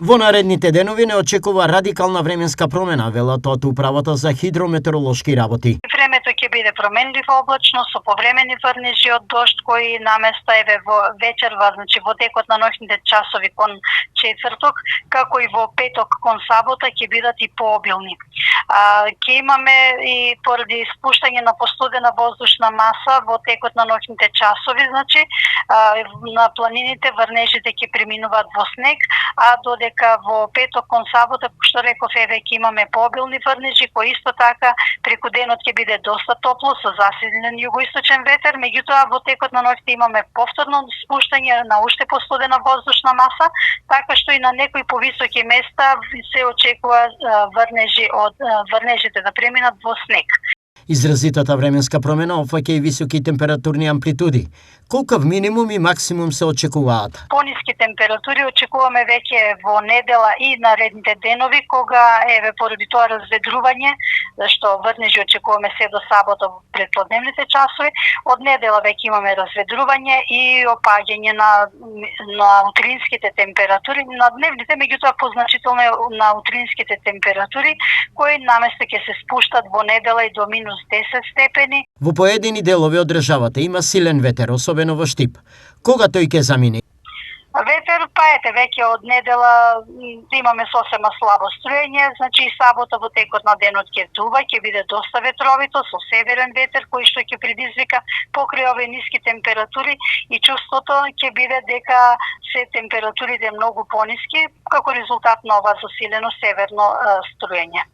Во наредните денови не очекува радикална временска промена, велат од Управата за хидрометеоролошки работи. Времето ќе биде променливо облачно со повремени врнежи од дожд кои наместа во вечерва, значи во текот на ноќните часови кон четврток, како и во петок кон сабота ќе бидат и пообилни. Ќе имаме и поради спуштање на постудена воздушна маса во текот на ноќните часови, значи на планините врнежите ќе преминуваат во снег, а додека во петок кон сабота, што реков, ќе имаме пообилни врнежи, кои исто така преку денот ќе биде доста топло со засилен југоисточен ветер, меѓутоа во текот на ноќта имаме повторно спуштање на уште постудена воздушна маса, така што и на некои повисоки места се очекува врнежите да преминат во снег. Изразитата временска промена опфаќа и високи температурни амплитуди. Колкав минимум и максимум се очекуваат? Пониски температури очекуваме веќе во недела и наредните денови, кога поради тоа разведрување, зашто врнежи очекуваме се до сабота во предподневните часови, од недела веќе имаме разведрување и опаѓање на утринските температури, на дневните, меѓутоа позначително на утринските температури, кои наместо ќе се спуштат во недела и до минус 10 степени. Во поедини делови од државата има силен ветер, особено во Штип. Кога тој ќе замине? Ветер, веќе од недела имаме сосема слабо струење, значи и сабота во текот на денот ќе дува, ќе биде доста ветровито, со северен ветер, кој што ќе предизвика покрај овие ниски температури и чувството ќе биде дека се температурите многу пониски, како резултат на ова засилено северно струење.